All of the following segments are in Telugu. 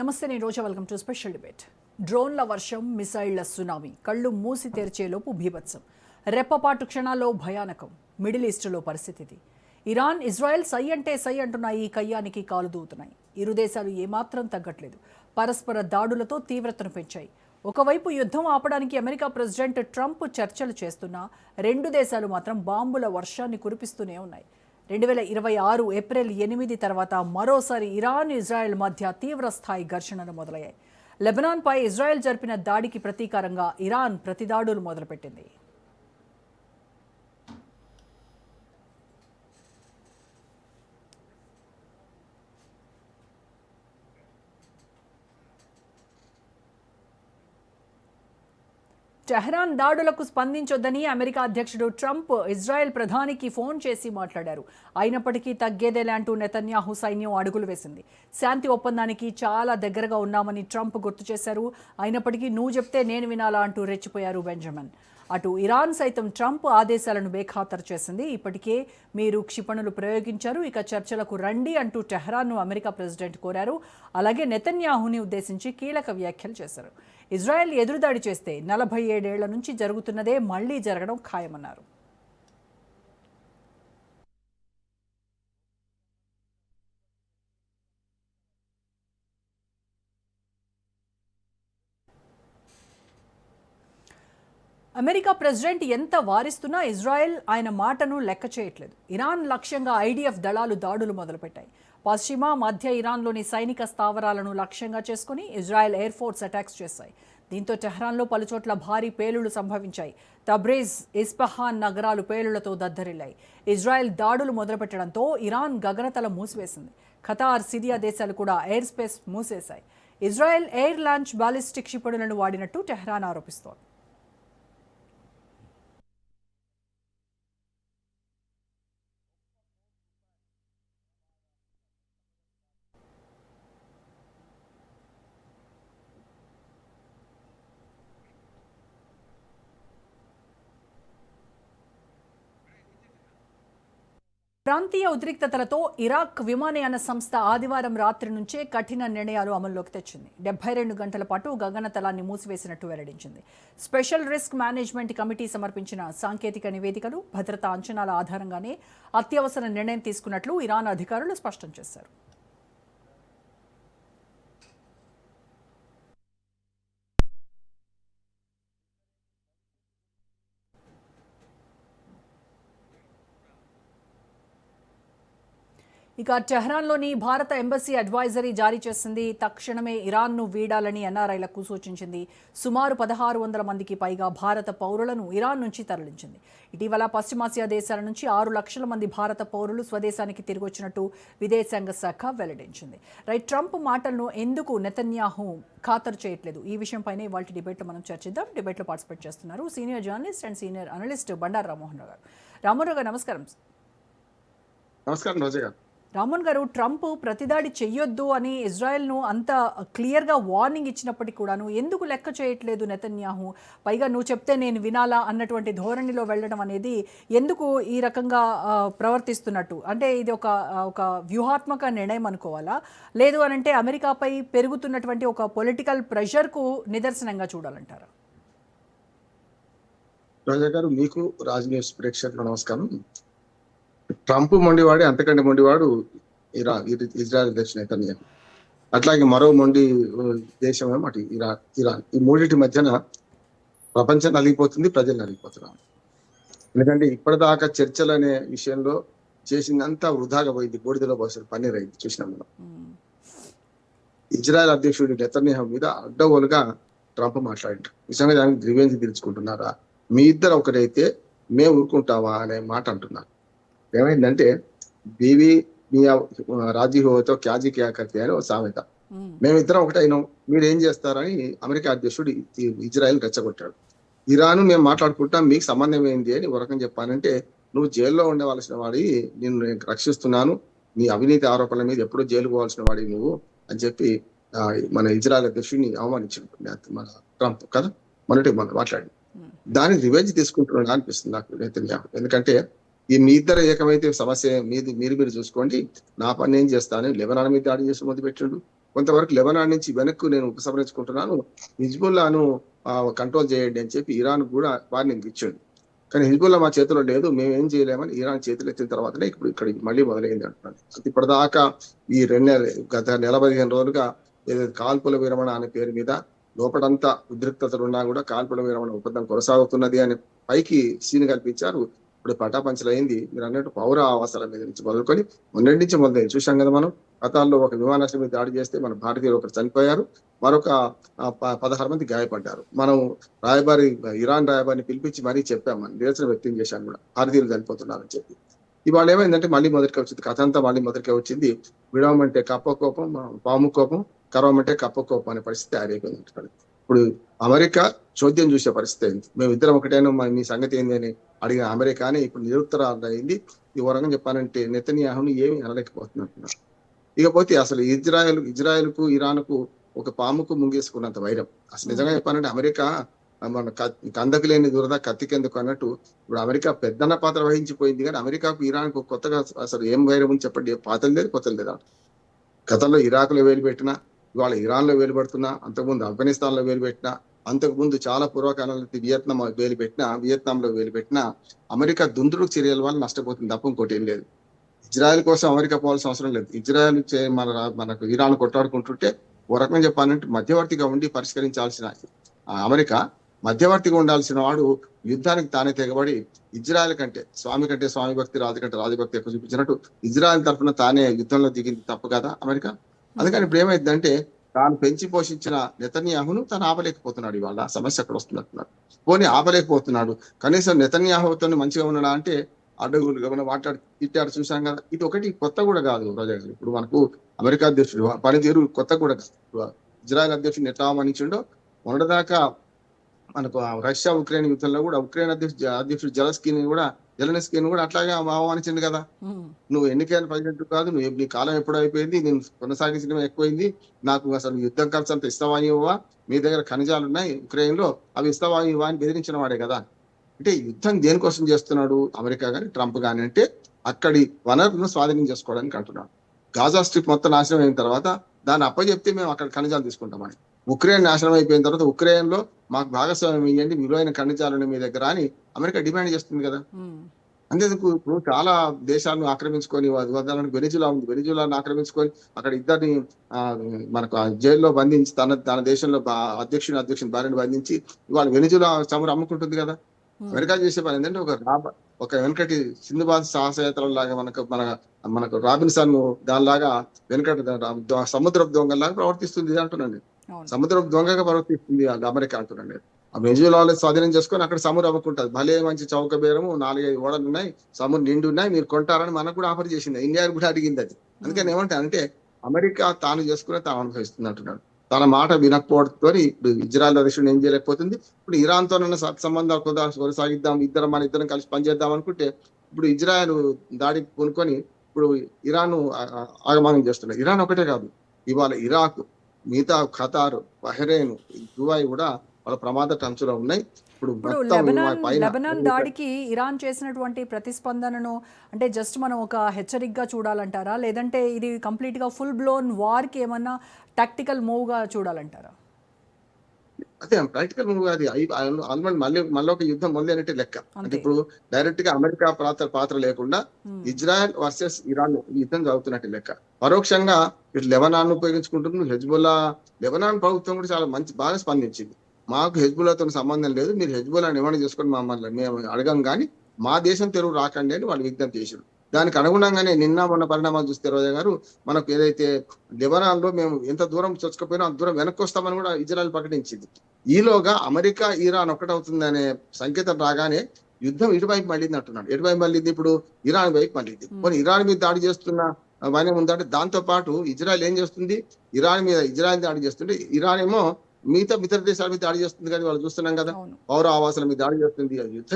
నమస్తే, నేను Roja. Welcome to special debate. డ్రోన్ల వర్షం, మిసైళ్ల సునామీ, కళ్ళు మూసి తెరిచేలోపు బీభత్సం, రెప్పపాటు క్షణాల్లో భయానకం. మిడిల్ ఈస్టులో పరిస్థితి. ఇరాన్, ఇజ్రాయెల్ సై అంటే సై అంటున్నాయి, కయ్యానికి కాలు దూవుతున్నాయి. ఇరు దేశాలు ఏమాత్రం తగ్గట్లేదు. పరస్పర దాడులతో తీవ్రతను పెంచాయి. ఒకవైపు యుద్ధం ఆపడానికి అమెరికా ప్రెసిడెంట్ ట్రంప్ చర్చలు చేస్తున్నా రెండు దేశాలు మాత్రం బాంబుల వర్షాన్ని కురిపిస్తూనే ఉన్నాయి. 2026 ఏప్రిల్ 8 తర్వాత మరోసారి ఇరాన్, ఇజ్రాయెల్ మధ్య తీవ్ర స్థాయి ఘర్షణలు మొదలయ్యాయి. లెబనాన్పై ఇజ్రాయెల్ జరిపిన దాడికి ప్రతీకారంగా ఇరాన్ ప్రతిదాడులు మొదలుపెట్టింది. టెహ్రాన్ దాడులకు స్పందించొద్దని అమెరికా అధ్యక్షుడు ట్రంప్ ఇజ్రాయెల్ ప్రధానికి ఫోన్ చేసి మాట్లాడారు. అయినప్పటికీ తగ్గేదేలే అంటూ నెతన్యాహు సైన్యం అడుగులు వేసింది. శాంతి ఒప్పందానికి చాలా దగ్గరగా ఉన్నామని ట్రంప్ గుర్తు చేశారు. అయినప్పటికీ నువ్వు చెప్తే నేను వినాలా అంటూ రెచ్చిపోయారు బెంజమిన్. అటు ఇరాన్ సైతం ట్రంప్ ఆదేశాలను బేఖాతరు చేసింది. ఇప్పటికే మీరు క్షిపణులు ప్రయోగించారు, ఇక చర్చలకు రండి అంటూ టెహ్రాన్ను అమెరికా ప్రెసిడెంట్ కోరారు. అలాగే నెతన్యాహుని ఉద్దేశించి కీలక వ్యాఖ్యలు చేశారు. ఇజ్రాయెల్ ఎదురుదాడి చేస్తే 47 ఏళ్ల నుంచి జరుగుతున్నదే మళ్లీ జరగడం ఖాయమన్నారు. అమెరికా ప్రెసిడెంట్ ఎంత వారిస్తున్నా ఇజ్రాయెల్ ఆయన మాటను లెక్క చేయట్లేదు. ఇరాన్ లక్ష్యంగా ఐడిఎఫ్ దళాలు దాడులు మొదలుపెట్టాయి. పశ్చిమ మధ్య ఇరాన్లోని సైనిక స్థావరాలను లక్ష్యంగా చేసుకుని ఇజ్రాయెల్ ఎయిర్ ఫోర్స్ అటాక్స్ చేశాయి. దీంతో టెహ్రాన్లో పలుచోట్ల భారీ పేలుళ్లు సంభవించాయి. తబ్రేజ్, ఇస్ఫహాన్ నగరాలు పేలుళ్లతో దద్దరిల్లాయి. ఇజ్రాయెల్ దాడులు మొదలుపెట్టడంతో ఇరాన్ గగనతల మూసివేసింది. ఖతార్, సిరియా దేశాలు కూడా ఎయిర్ స్పేస్ మూసేశాయి. ఇజ్రాయెల్ ఎయిర్ లాంచ్ బాలిస్టిక్ క్షిపణులను వాడినట్టు టెహ్రాన్ ఆరోపిస్తోంది. ప్రాంతీయ ఉద్రిక్తతలతో ఇరాక్ విమానయాన సంస్థ ఆదివారం రాత్రి నుంచే కఠిన నిర్ణయాలు అమల్లోకి తెచ్చింది. 72 గంటల పాటు గగనతలాన్ని మూసివేసినట్టు వెల్లడించింది. స్పెషల్ రిస్క్ మేనేజ్మెంట్ కమిటీ సమర్పించిన సాంకేతిక నివేదికలు, భద్రతా అంచనాల ఆధారంగానే అత్యవసర నిర్ణయం తీసుకున్నట్లు ఇరాన్ అధికారులు స్పష్టం చేశారు. ఇక టెహ్రాన్లోని భారత ఎంబసీ అడ్వైజరీ జారీ చేసింది. తక్షణమే ఇరాన్ను వీడాలని ఎన్ఆర్ఐలకు సూచించింది. సుమారు 1600 మందికి పైగా భారత పౌరులను ఇరాన్ నుంచి తరలించింది. ఇటీవల పశ్చిమాసియా దేశాల నుంచి 6 లక్షల మంది భారత పౌరులు స్వదేశానికి తిరిగొచ్చినట్టు విదేశాంగ శాఖ వెల్లడించింది. ట్రంప్ మాటలను ఎందుకు నెతన్యాహు ఖాతరు చేయట్లేదు? ఈ విషయంపైనే ఇవాళ డిబేట్లో మనం చర్చిద్దాం. డిబేట్లో పార్టిసిపేట్ చేస్తున్నారు senior journalist and senior analyst Bandaru Rammohan Rao గారు. రామ్మోహన్ గారు నమస్కారం. నమస్కారం రోజా గారు. రామ్మోహన్ గారు, ట్రంప్ ప్రతిదాడి చెయ్యొద్దు అని ఇజ్రాయెల్ను అంత క్లియర్గా వార్నింగ్ ఇచ్చినప్పటికీ కూడాను ఎందుకు లెక్క చేయట్లేదు నెతన్యాహు? పైగా నువ్వు చెప్తే నేను వినాలా అన్నటువంటి ధోరణిలో వెళ్ళడం అనేది ఎందుకు ఈ రకంగా ప్రవర్తిస్తున్నట్టు? అంటే ఇది ఒక వ్యూహాత్మక నిర్ణయం అనుకోవాలా, లేదు అనంటే అమెరికాపై పెరుగుతున్నటువంటి ఒక పొలిటికల్ ప్రెషర్కు నిదర్శనంగా చూడాలంటారా? రోజా గారు, మీకు రాజ్ న్యూస్ ప్రేక్షకులకు నమస్కారం. ట్రంప్ మొండివాడే, అంతకంటే మొండివాడు ఇజ్రాయెల్ అధ్యక్షుడు నెతన్యాహు. అట్లాగే మరో మొండి దేశం ఏమో అటు ఇరాన్. ఈ మూడింటి మధ్యన ప్రపంచం నలిగిపోతుంది, ప్రజలు నలిగిపోతున్నారు. ఎందుకంటే ఇప్పటిదాకా చర్చలు అనే విషయంలో చేసిందంతా వృధాగా పోయింది, బూడిదలో పోసిన పన్నీర్ అయింది. చూసినాం మనం. ఇజ్రాయెల్ అధ్యక్షుడు నెతన్యాహు మీద అడ్డగోలుగా ట్రంప్ మాట్లాడారు. నిజంగా దానికి రివెంజ్ తీర్చుకుంటున్నారా? మీ ఇద్దరు ఒకటైతే మేము ఊరుకుంటావా అనే మాట అంటున్నారు. ఏమైందంటే బీవీ మియా రాజీ హోతో క్యాజీ క్యా కర్తే అని ఒక సామెత. మేమిద్దరం ఒకటైనాం, మీరు ఏం చేస్తారని అమెరికా అధ్యక్షుడు ఇజ్రాయెల్ రెచ్చగొట్టాడు. ఇరాన్ మేము మాట్లాడుకుంటాం, మీకు సంబంధం ఏంది అని ఒక రకం చెప్పానంటే, నువ్వు జైల్లో ఉండవలసిన వాడి, నిన్ను నేను రక్షిస్తున్నాను, నీ అవినీతి ఆరోపణల మీద ఎప్పుడూ జైలు పోవాల్సిన వాడి నువ్వు అని చెప్పి మన ఇజ్రాయెల్ అధ్యక్షుడిని అవమానించాడు మన ట్రంప్ కదా, మనం మాట్లాడి. దానికి రివెంజ్ తీసుకుంటున్నా అనిపిస్తుంది నాకు నెతన్యాహు. ఎందుకంటే ఈ మీ ఇద్దరు ఏకమైతే సమస్య మీరు చూసుకోండి, నా పని ఏం చేస్తాను. లెబనాన్ మీద దాడి చేసి మొదలుపెట్టిండు, కొంతవరకు లెబనాన్ నుంచి వెనక్కు నేను ఉపసంహరించుకుంటున్నాను, హిజ్బుల్లాను కంట్రోల్ చేయండి అని చెప్పి ఇరాన్ కూడా వార్నింగ్ ఇచ్చాడు. కానీ హిజ్బుల్లా మా చేతిలో లేదు, మేము ఏం చేయలేమని ఇరాన్ చేతులు ఎత్తిన తర్వాతనే ఇప్పుడు ఇక్కడ మళ్ళీ మొదలైంది అంటున్నాను. ఇప్పటిదాకా ఈ గత నెల 15 రోజులుగా ఏదైతే కాల్పుల విరమణ అనే పేరు మీద లోపడంతా ఉద్రిక్తతలు ఉన్నా కూడా కాల్పుల విరమణ ఒప్పందం కొనసాగుతున్నది అని పైకి సీన్ కల్పించారు. ఇప్పుడు పటాపంచలైంది. మీరు అన్నట్టు పౌర ఆవాసాల మీద నుంచి మొదలుకొని మొన్నటి నుంచి మొదలైంది. చూసాం కదా మనం, గతాల్లో ఒక విమానాశ్రయం మీద దాడి చేస్తే మన భారతీయులు ఒకరు చనిపోయారు, మరొక 16 మంది గాయపడ్డారు. మనం ఇరాన్ రాయబారిని పిలిపించి మరీ చెప్పాం, మనం నిరసన వ్యక్తం చేశాం కూడా, భారతీయులు చనిపోతున్నారని చెప్పి. ఇవాళ ఏమైందంటే మళ్ళీ మొదటికి వచ్చింది, కథ అంతా మళ్ళీ మొదటికే వచ్చింది. విడవమంటే కప్ప కోపం, పాము కోపం, కరవమంటే కప్ప కోపం అనే పరిస్థితి తయారైపోయింది. ఇప్పుడు అమెరికా చోద్యం చూసే పరిస్థితి అయింది. మేము ఇద్దరం ఒకటేనో మీ సంగతి ఏంది అని అడిగిన అమెరికానే ఇప్పుడు నిరుత్తరాలు అయింది. ఈ వరంగా చెప్పాలంటే నెతన్యాహుని ఏమి అనలేకపోతున్నట్టున్నారు. ఇకపోతే అసలు ఇజ్రాయెల్ కు ఇరాన్ కు ఒక పాముకు ముంగేసుకున్నంత వైరం. అసలు నిజంగా చెప్పాలంటే అమెరికా మన కందకు లేని దురద కత్తికెందుకు అన్నట్టు ఇప్పుడు అమెరికా పెద్దన్న పాత్ర వహించిపోయింది. కానీ అమెరికాకు ఇరాన్ కు కొత్తగా అసలు ఏం వైరం ఉంది చెప్పండి? పాతలు లేదు, కొత్తలు లేదా? గతంలో ఇరాకులో వేలు పెట్టినా, ఇవాళ ఇరాన్ లో వేలు పెడుతున్నా, అంతకుముందు ఆఫ్ఘనిస్తాన్ లో వేలు పెట్టినా, అంతకుముందు చాలా పూర్వకాలంలో వియత్నాంలో వేలు పెట్టినా అమెరికా దుందుడు చర్యల వల్ల నష్టపోతుంది తప్ప ఇంకోటి ఏం లేదు. ఇజ్రాయెల్ కోసం అమెరికా పోవాల్సిన అవసరం లేదు. ఇజ్రాయెల్ మనకు ఇరాన్ కొట్లాడుకుంటుంటే ఓ రకంగా చెప్పాలంటే మధ్యవర్తిగా ఉండి పరిష్కరించాల్సిన అమెరికా మధ్యవర్తిగా ఉండాల్సిన వాడు యుద్ధానికి తానే తెగబడి ఇజ్రాయెల్ కంటే స్వామి భక్తి, రాజు కంటే రాజభక్తి ఎక్కువ చూపించినట్టు ఇజ్రాయెల్ తరఫున తానే యుద్ధంలో దిగింది తప్పు కదా అమెరికా. అందుకని ఇప్పుడు ఏమైందంటే తాను పెంచి పోషించిన నెతన్యాహును తాను ఆపలేకపోతున్నాడు. ఇవాళ సమస్య అక్కడ వస్తున్నట్టున్నారు. పోనీ ఆపలేకపోతున్నాడు, కనీసం నెతన్యాహుతో మంచిగా ఉన్నాడా అంటే అడ్డగులు గమన తిట్టాడు. చూసాం కదా. ఇది ఒకటి కొత్త కూడా కాదు రోజా గారు. ఇప్పుడు మనకు అమెరికా అధ్యక్షుడు పనితీరు కొత్త కూడా కాదు. ఇజ్రాయెల్ అధ్యక్షుడు ఎట్లా ఆహ్వానించిండో మొన్నటిదాకా మనకు రష్యా ఉక్రెయిన్ యుద్ధంలో కూడా ఉక్రెయిన్ అధ్యక్షుడు జెలెన్స్కీని కూడా అట్లాగే ఆహ్వానించింది కదా. నువ్వు ఎన్నికైన ప్రెసిడెంట్ కాదు, నీ కాలం ఎప్పుడు అయిపోయింది, నేను కొనసాగించడం ఎక్కువైంది, నాకు అసలు యుద్ధం ఖర్చు అంత ఇస్తావా ఇవ్వవా, మీ దగ్గర ఖనిజాలు ఉన్నాయి ఉక్రెయిన్ లో, అవి ఇస్తావా ఇవ్వా అని బెదిరించిన వాడే కదా. అంటే యుద్ధం దేనికోసం చేస్తున్నాడు అమెరికా కానీ ట్రంప్ కానీ అంటే అక్కడి వనరులను స్వాధీనం చేసుకోవడానికి అంటున్నాడు. గాజా స్ట్రిప్ మొత్తం నాశనం అయిన తర్వాత దాన్ని అప్పచెప్తే మేము అక్కడ ఖనిజాలు తీసుకుంటామని. ఉక్రెయిన్ నాశనం అయిపోయిన తర్వాత ఉక్రెయిన్ లో మాకు భాగస్వామ్యం ఇవ్వండి, విలువైన ఖనిజాలను మీ దగ్గర అని అమెరికా డిమాండ్ చేస్తుంది కదా. అంతేందుకు ఇప్పుడు చాలా దేశాలను ఆక్రమించుకొని ఉదాహరణకు వెనిజులాను ఆక్రమించుకొని అక్కడ ఇద్దరిని మనకు జైల్లో బంధించి తన దేశంలో అధ్యక్షుని భార్యను బంధించి ఇవాళ వెనిజులా చమురు అమ్ముకుంటుంది కదా. అమెరికా చేసే పని ఏంటంటే ఒక వెనకటి సింధుబాద్ సాహసయాత్ర లాగా మనకు రాబిన్సన్ దానిలాగా వెనకటి సముద్రపు దొంగలాగా ప్రవర్తిస్తుంది అంటున్నాను. సముద్రపు దొంగగా ప్రవర్తిస్తుంది అమెరికా అంటున్నాను. ఆ వెనిజులాలో స్వాధీనం చేసుకొని అక్కడ సముద్రం అమ్ముకుంటుంది. భలే మంచి చౌక బేరము, 4-5 ఓడలు ఉన్నాయి, సముద్రం నిండు ఉన్నాయి, మీరు కొంటారని మనకు కూడా ఆఫర్ చేసింది. ఇండియాకి కూడా అడిగింది అది. అందుకని ఏమంటే అమెరికా తాను చేసుకునే తాను అనుభవిస్తుంది అంటున్నాడు. తన మాట వినకపోవడంతో ఇప్పుడు ఇజ్రాయెల్ అధ్యక్షుడు ఏం చేయలేకపోతుంది. ఇప్పుడు ఇరాన్ తో సంబంధాలు కొనసాగిద్దాం, మన ఇద్దరం కలిసి పనిచేద్దాం అనుకుంటే ఇప్పుడు ఇజ్రాయెల్ దాడి కొనుక్కొని ఇప్పుడు ఇరాన్ ఆగమనం చేస్తున్నాయి. ఇరాన్ ఒకటే కాదు, ఇవాళ ఇరాక్, మిగతా ఖతార్, బహ్రెయిన్, దుబాయ్ కూడా వాళ్ళ ప్రమాద టంచులో ఉన్నాయి. ఇప్పుడు లెబనాన్ దాడికి ఇరాన్ చేసినటువంటి ప్రతిస్పందనను అంటే జస్ట్ మనం ఒక హెచ్చరికగా చూడాలంటారా, లేదంటే ఇది కంప్లీట్ గా ఫుల్ బ్లోన్ వార్ కి ఏమన్నా టాక్టికల్ మూవ్ గా చూడాలంటారా? అదే ప్రాక్టికల్ మూవ్ అది ఆల్రెడీ మళ్ళీ ఒక యుద్ధం మొదలైనట్టే లెక్క. అంటే ఇప్పుడు డైరెక్ట్ గా అమెరికా పాత్ర లేకుండా ఇజ్రాయెల్ వర్సెస్ ఇరాన్ యుద్ధం జరుగుతున్నట్టు లెక్క. పరోక్షంగా ఇటు లెబనాన్ ఉపయోగించుకుంటున్నారు. లెబనాన్ ప్రభుత్వం కూడా చాలా బాగా స్పందించింది. మాకు హెజ్బుల్లాతో సంబంధం లేదు, మీరు హెజ్బుల్లాని ఏమైనా చేసుకొని మమ్మల్ని మేము అడగం కానీ మా దేశం తెలుగు రాకండి అని వాళ్ళు విజ్ఞప్తి చేశారు. దానికి అనుగుణంగానే నిన్న మొన్న పరిణామాలు చూస్తే రోజా గారు, మనకు ఏదైతే లెబనాన్ లో మేము ఎంత దూరం చొచ్చుకపోయినా అంత దూరం వెనక్కి వస్తామని కూడా ఇజ్రాయెల్ ప్రకటించింది. ఈలోగా అమెరికా ఇరాన్ ఒకటవుతుందనే సంకేతం రాగానే యుద్ధం ఇటువైపు మళ్ళీంది అంటున్నాడు. ఎటువైపు మళ్ళీంది? ఇప్పుడు ఇరాన్ వైపు మళ్ళీంది. కొన్ని ఇరాన్ మీద దాడి చేస్తున్న వైనం ఉందంటే దాంతో పాటు ఇజ్రాయెల్ ఏం చేస్తుంది? ఇజ్రాయెల్ దాడి చేస్తుంటే ఇరాన్ ఏమో మిగతా ఇతర దేశాల మీద దాడి చేస్తుంది. కానీ వాళ్ళు చూస్తున్నాం కదా, పౌర ఆవాసాల మీద దాడి చేస్తుంది. యుద్ధ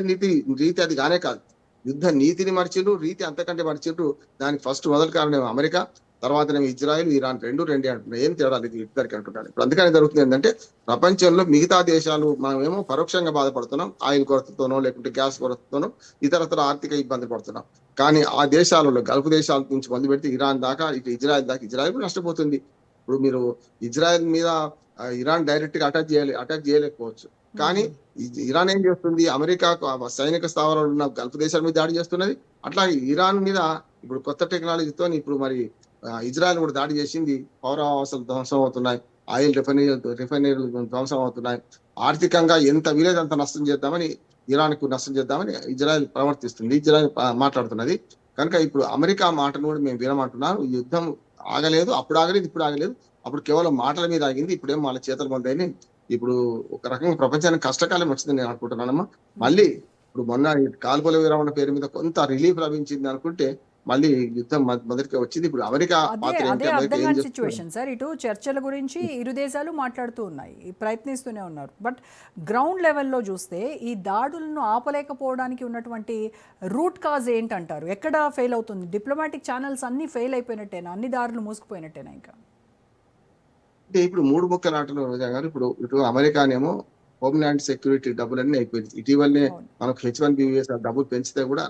రీతి అది కానే కాదు. యుద్ధ నీతిని మర్చిండ్రు, రీతి అంతకంటే మర్చిండ్రు. దానికి ఫస్ట్ మొదటి కారణం అమెరికా, తర్వాతనేమో ఇజ్రాయెల్, ఇరాన్ రెండే అంటున్నాయి. ఏం తేడా లేదు ఇద్దరికి అంటున్నాను. ఇప్పుడు అందుకని జరుగుతుంది ఏంటంటే ప్రపంచంలో మిగతా దేశాలు మనమేమో పరోక్షంగా బాధపడుతున్నాం, ఆయిల్ కొరతతోనో లేకుంటే గ్యాస్ కొరతతోనో ఇతరత్ర ఆర్థిక ఇబ్బంది పడుతున్నాం. కానీ ఆ దేశాలలో గల్ఫ్ దేశాల నుంచి మొదలు పెడితే ఇరాన్ దాకా, ఇటు ఇజ్రాయెల్ దాకా ఇజ్రాయెల్ కూడా నష్టపోతుంది. ఇప్పుడు మీరు ఇజ్రాయెల్ మీద ఇరాన్ డైరెక్ట్ గా అటాక్ చేయలేకపోవచ్చు. కానీ ఇరాన్ ఏం చేస్తుంది, అమెరికాకు సైనిక స్థావరాలు ఉన్న గల్ఫ్ దేశాల మీద దాడి చేస్తున్నది. అట్లాగే ఇరాన్ మీద ఇప్పుడు కొత్త టెక్నాలజీతో ఇప్పుడు మరి ఇజ్రాయెల్ కూడా దాడి చేసింది. పౌర ఆవాసాలు ధ్వంసం అవుతున్నాయి, ఆయిల్ రిఫైనరీలు ధ్వంసం అవుతున్నాయి. ఆర్థికంగా ఎంత వీలైతే అంత నష్టం చేద్దామని, ఇరాన్ కు నష్టం చేద్దామని ఇజ్రాయెల్ ప్రవర్తిస్తుంది, ఇజ్రాయెల్ మాట్లాడుతున్నది. కనుక ఇప్పుడు అమెరికా మాటను కూడా మేము వినమంటున్నాం. ఈ యుద్ధం ఆగలేదు, అప్పుడు ఆగలేదు, ఇప్పుడు ఆగలేదు. అప్పుడు కేవలం మాటల మీద ఆగింది, ఇప్పుడేమో వాళ్ళ చేతుల పొందాయని. ఇప్పుడు ఒక రకంగా ప్రపంచానికి కష్టకాలం వచ్చింది నేను అనుకుంటున్నానమ్మా. మళ్ళీ ఇప్పుడు మొన్న ఈ కాల్పుల విరమణ పేరు మీద కొంత రిలీఫ్ లభించింది అనుకుంటే మళ్ళీ యుద్ధం మొదటికి వచ్చింది. ఇప్పుడు అమెరికా పాత్ర ఏంటి, అమెరికా ఏం చేస్తుంది? సిచ్యువేషన్ సార్, ఇటు చర్చల గురించి ఇరు దేశాలు మాట్లాడుతూ ఉన్నాయి, ప్రయత్నిస్తూనే ఉన్నారు. బట్ గ్రౌండ్ లెవెల్లో చూస్తే ఈ దాడులను ఆపలేకపోవడానికి ఉన్నటువంటి రూట్ కాజ్ ఏంటంటారు? ఎక్కడ ఫెయిల్ అవుతుంది? డిప్లొమాటిక్ ఛానల్స్ అన్ని ఫెయిల్ అయిపోయినట్టేనా? అన్ని దారులు మూసుకుపోయినట్టేనా? ఇంకా అంటే ఇప్పుడు మూడు ముక్కల ఆటలు రోజా గారు. ఇప్పుడు ఇటు అమెరికానేమో హోమ్లాండ్ సెక్యూరిటీ డబ్బులన్నీ అయిపోయింది. ఇటీవలనే మనకు H1B వీసా డబ్బులు పెంచితే కూడా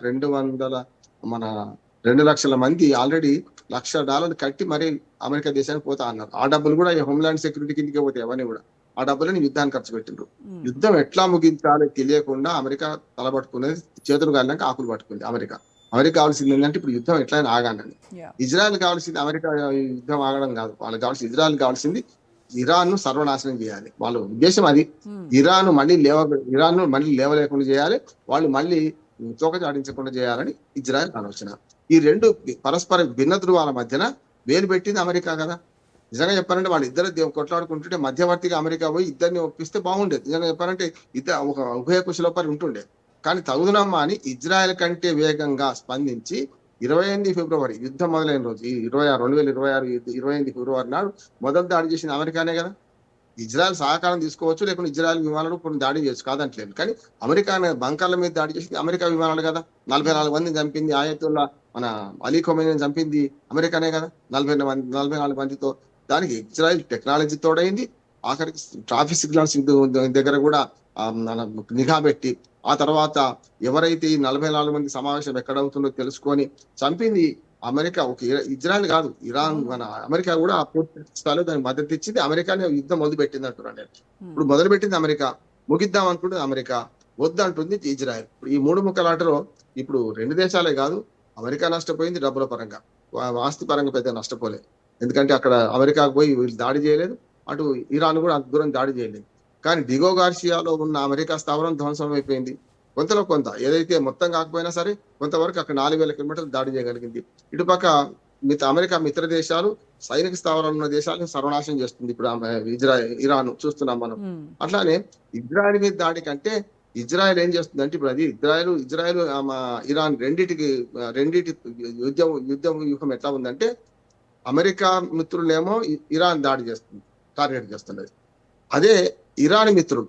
2 లక్షల మంది ఆల్రెడీ $1,00,000 కట్టి మరి అమెరికా దేశానికి పోతా అన్నారు. ఆ డబ్బులు కూడా ఈ హోమ్లాండ్ సెక్యూరిటీ కిందకే పోతాయి. అవన్నీ కూడా ఆ డబ్బులని యుద్ధానికి ఖర్చు పెట్టిండ్రు. యుద్ధం ఎట్లా ముగించాలి తెలియకుండా అమెరికా తలబట్టుకునేది, చేతులు కాలినాక ఆకులు పట్టుకుంది అమెరికా. అమెరికా కావాల్సింది ఏంటంటే ఇప్పుడు యుద్ధం ఎట్లయినా ఆగాలని. ఇజ్రాయెల్ కావాల్సింది అమెరికా యుద్ధం ఆగడం కాదు, వాళ్ళకి కావాల్సింది, ఇజ్రాయెల్ కావాల్సింది ఇరాన్ ను సర్వనాశనం చేయాలి. వాళ్ళ ఉద్దేశం అది. ఇరాన్ ను మళ్ళీ లేవలేకుండా చేయాలి, వాళ్ళు మళ్ళీ తోక చాటించకుండా చేయాలని ఇజ్రాయెల్ ఆలోచన. ఈ రెండు పరస్పర భిన్న ధృవాల మధ్యన వేలు పెట్టింది అమెరికా కదా. నిజంగా చెప్పాలంటే వాళ్ళు ఇద్దరు కొట్లాడుకుంటుంటే మధ్యవర్తిగా అమెరికా పోయి ఇద్దరిని ఒప్పిస్తే బాగుండేది. నిజంగా చెప్పాలంటే ఒక ఉభయ కుశలోపరి ఉంటుండే. కానీ తగుదనమ్మా అని ఇజ్రాయెల్ కంటే వేగంగా స్పందించి 28 ఫిబ్రవరి యుద్ధం మొదలైన రోజు, ఈ 2026 28 ఫిబ్రవరి నాడు మొదలు దాడి చేసింది అమెరికానే కదా. ఇజ్రాయెల్ సహకారం తీసుకోవచ్చు, లేకుంటే ఇజ్రాయెల్ విమానాలు కొన్ని దాడి చేయొచ్చు, కాదంటలేదు. కానీ అమెరికా బంకర్ల మీద దాడి చేసింది అమెరికా విమానాలు కదా. 44 మందిని చంపింది, ఆయతుల్లా మన అలీ ఖొమైనీని చంపింది అమెరికానే కదా, 44 మందితో. దానికి ఇజ్రాయెల్ టెక్నాలజీ తోడైంది. ఆఖరికి ట్రాఫిక్ సిగ్నల్స్ దగ్గర కూడా నిఘా పెట్టి, ఆ తర్వాత ఎవరైతే ఈ 44 మంది సమావేశం ఎక్కడవుతుందో తెలుసుకొని చంపింది అమెరికా. ఒక ఇజ్రాయెల్ కాదు, ఇరాన్, మన అమెరికా కూడా పూర్తి స్థాయిలో దానికి మద్దతు ఇచ్చింది. అమెరికానే యుద్ధం మొదలు పెట్టింది అంటున్నాను నేను. ఇప్పుడు మొదలు పెట్టింది అమెరికా, ముగిద్దాం అనుకుంటుంది అమెరికా, వద్దంటుంది ఇజ్రాయెల్. ఇప్పుడు ఈ మూడు ముక్కలాటలో ఇప్పుడు రెండు దేశాలే కాదు, అమెరికా నష్టపోయింది డబ్బుల పరంగా, ఆస్తి పరంగా పెద్ద నష్టపోలేదు. ఎందుకంటే అక్కడ అమెరికాకు పోయి వీళ్ళు దాడి చేయలేదు, అటు ఇరాన్ కూడా అంత దూరం దాడి చేయలేదు. కానీ డిగో గార్సియాలో ఉన్న అమెరికా స్థావరం ధ్వంసం అయిపోయింది. కొంతలో కొంత, ఏదైతే మొత్తం కాకపోయినా సరే కొంతవరకు అక్కడ 4,000 కిలోమీటర్లు దాడి చేయగలిగింది. ఇటుపక్క అమెరికా మిత్ర దేశాలు సైనిక స్థావరాలు ఉన్న దేశాలను సర్వనాశనం చేస్తుంది ఇప్పుడు ఇరాన్ చూస్తున్నాం మనం. అట్లానే ఇజ్రాయెల్ మీద దాడి కంటే ఇజ్రాయెల్ ఏం చేస్తుంది అంటే, ఇప్పుడు అది ఇజ్రాయెల్ ఇరాన్ రెండిటి యుద్ధం వ్యూహం ఎట్లా ఉందంటే, అమెరికా మిత్రులేమో ఇరాన్ దాడి చేస్తుంది, టార్గెట్ చేస్తున్నది. అదే ఇరాన్ మిత్రులు